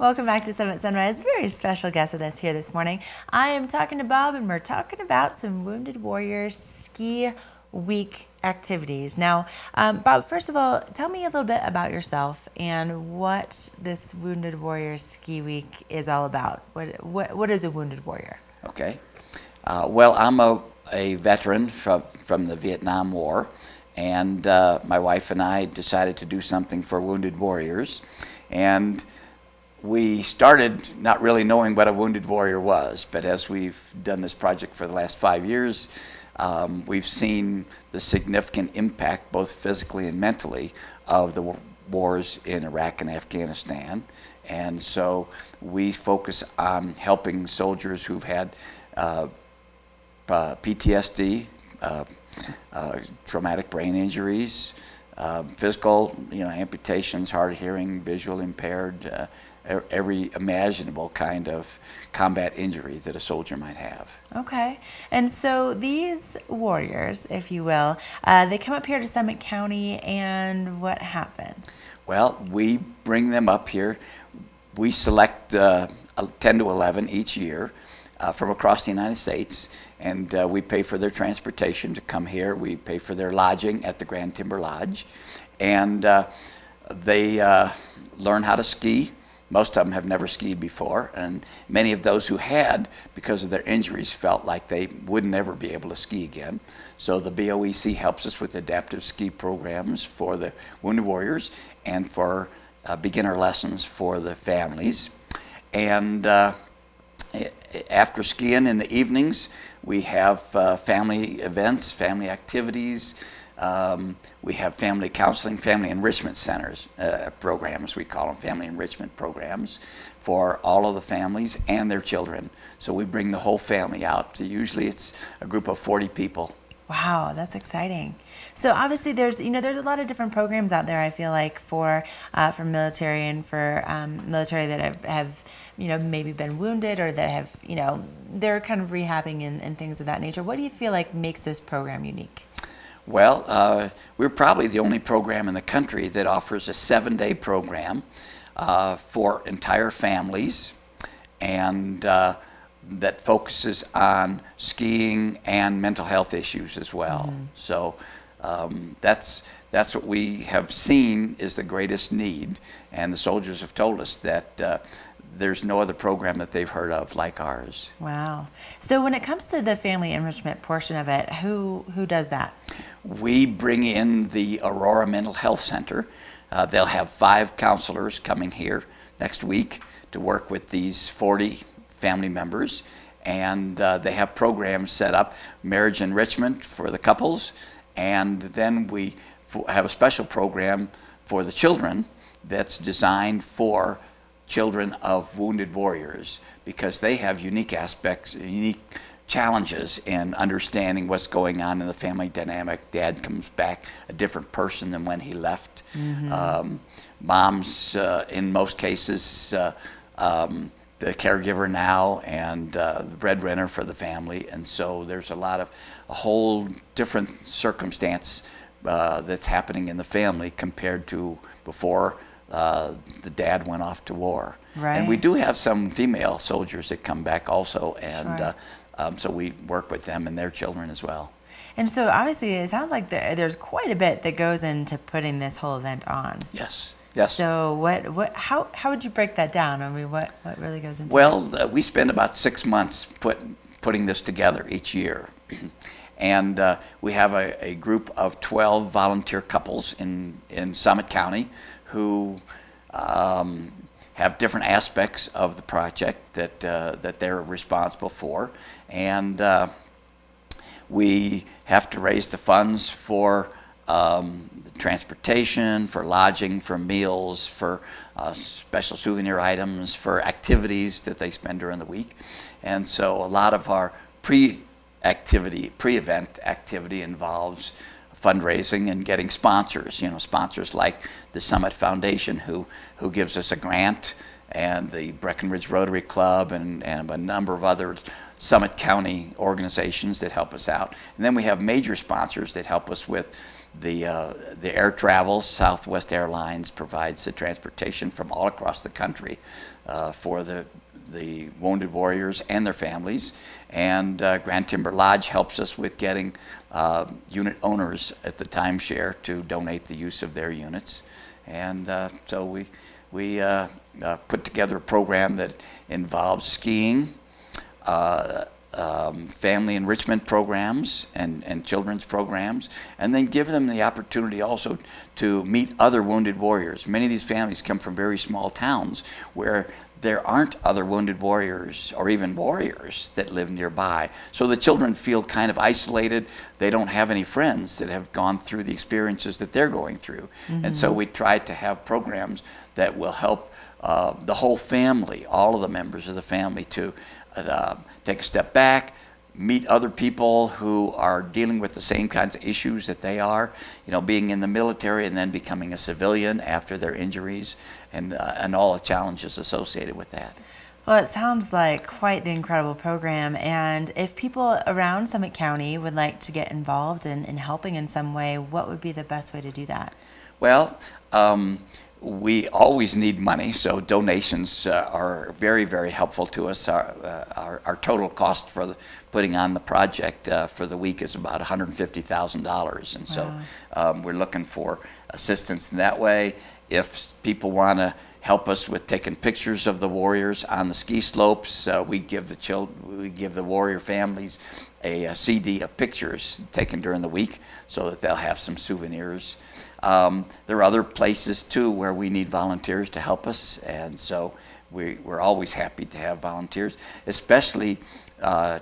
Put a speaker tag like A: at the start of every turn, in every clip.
A: Welcome back to Summit Sunrise. Very special guest with us here this morning. I am talking to Bob, and we're talking about some Wounded Warriors Ski Week activities. Now, Bob, first of all, tell me a little bit about yourself and what this Wounded Warriors Ski Week is all about. What is a Wounded Warrior?
B: Okay. Well, I'm a veteran from the Vietnam War, and my wife and I decided to do something for Wounded Warriors. And we started not really knowing what a Wounded Warrior was, but as we've done this project for the last 5 years, we've seen the significant impact, both physically and mentally, of the wars in Iraq and Afghanistan. And so we focus on helping soldiers who've had PTSD, traumatic brain injuries, physical, amputations, hard of hearing, visual impaired, every imaginable kind of combat injury that a soldier might have.
A: Okay. And so these warriors, if you will, they come up here to Summit County, and what happens?
B: Well, we bring them up here. We select 10 to 11 each year from across the United States, and we pay for their transportation to come here. We pay for their lodging at the Grand Timber Lodge, and they learn how to ski. Most of them have never skied before, and many of those who had, because of their injuries, felt like they would never be able to ski again. So the BOEC helps us with adaptive ski programs for the Wounded Warriors and for beginner lessons for the families. And after skiing in the evenings, we have family events, family activities. We have family counseling, family enrichment centers, programs, we call them family enrichment programs, for all of the families and their children. So we bring the whole family out. Usually it's a group of 40 people.
A: Wow, that's exciting. So obviously there's a lot of different programs out there, I feel like, for military and for military that have maybe been wounded, or that have, they're kind of rehabbing and things of that nature. What do you feel like makes this program unique?
B: Well, we're probably the only program in the country that offers a 7-day program for entire families, and that focuses on skiing and mental health issues as well. So that's what we have seen is the greatest need, and the soldiers have told us that there's no other program that they've heard of like ours.
A: Wow. So when it comes to the family enrichment portion of it, who does that?
B: We bring in the Aurora Mental Health Center. They'll have 5 counselors coming here next week to work with these 40 family members, and they have programs set up, marriage enrichment for the couples, and then we have a special program for the children that's designed for children of wounded warriors, because they have unique aspects, unique challenges in understanding what's going on in the family dynamic. Dad comes back a different person than when he left. Mom's, in most cases, the caregiver now and the breadwinner for the family, and so there's a whole different circumstance that's happening in the family compared to before the dad went off to war.
A: Right.
B: And we do have some female soldiers that come back also, and
A: sure.
B: So we work with them and their children as well.
A: And so obviously it sounds like there's quite a bit that goes into putting this whole event on.
B: Yes. Yes.
A: So how would you break that down? I mean, what really goes into it?
B: Well, we spend about 6 months putting this together each year. And we have a group of 12 volunteer couples in Summit County who have different aspects of the project that they're responsible for, and we have to raise the funds for transportation, for lodging, for meals, for special souvenir items, for activities that they spend during the week. And so a lot of our pre-event activity involves fundraising and getting sponsors, sponsors like the Summit Foundation who gives us a grant, and the Breckenridge Rotary Club and a number of other Summit County organizations that help us out. And then we have major sponsors that help us with the air travel. Southwest Airlines provides the transportation from all across the country for the Wounded Warriors and their families. And Grand Timber Lodge helps us with getting unit owners at the timeshare to donate the use of their units. And so we put together a program that involves skiing, family enrichment programs and children's programs, and then give them the opportunity also to meet other wounded warriors. Many of these families come from very small towns where there aren't other wounded warriors or even warriors that live nearby. So the children feel kind of isolated. They don't have any friends that have gone through the experiences that they're going through. And so we try to have programs that will help the whole family, all of the members of the family, to take a step back, meet other people who are dealing with the same kinds of issues that they are, being in the military and then becoming a civilian after their injuries, and all the challenges associated with that.
A: Well, it sounds like quite the incredible program, and if people around Summit County would like to get involved in helping in some way, what would be the best way to do that?
B: Well, we always need money, so donations are very, very helpful to us. Our total cost for putting on the project for the week is about $150,000, and so we're looking for assistance in that way. If people want to help us with taking pictures of the warriors on the ski slopes, we give the warrior families a CD of pictures taken during the week so that they'll have some souvenirs. There are other places too where we need volunteers to help us, and so we're always happy to have volunteers, especially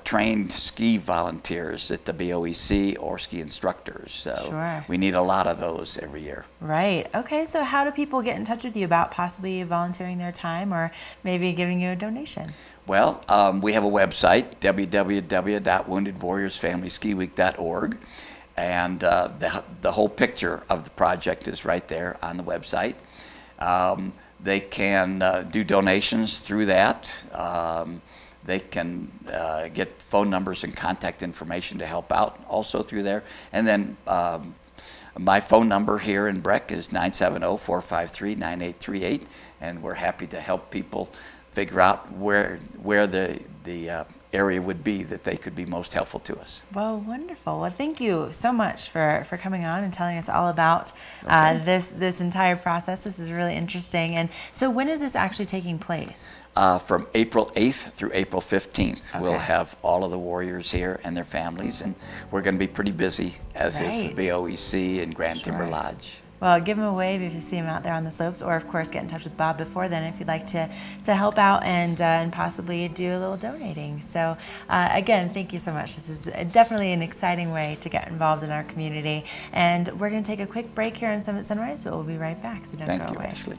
B: trained ski volunteers at the BOEC or ski instructors. So we need a lot of those every year.
A: Right. Okay, so how do people get in touch with you about possibly volunteering their time or maybe giving you a donation?
B: Well, we have a website, www.WoundedWarriorsFamSki.mp4, and the whole picture of the project is right there on the website. They can do donations through that. They can get phone numbers and contact information to help out also through there. And then my phone number here in Breck is 970-453-9838, and we're happy to help people figure out where the area would be that they could be most helpful to us.
A: Well, wonderful. Well, thank you so much for coming on and telling us all about this entire process. This is really interesting. And so when is this actually taking place?
B: From April 8th through April 15th. Okay. We'll have all of the warriors here and their families, and we're going to be pretty busy, as is the BOEC and Grand Timber Lodge.
A: Well, give him a wave if you see him out there on the slopes, or of course get in touch with Bob before then if you'd like to help out and possibly do a little donating. So again, thank you so much. This is definitely an exciting way to get involved in our community. And we're going to take a quick break here on Summit Sunrise, but we'll be right back, so don't go away.
B: Thank you, Ashley.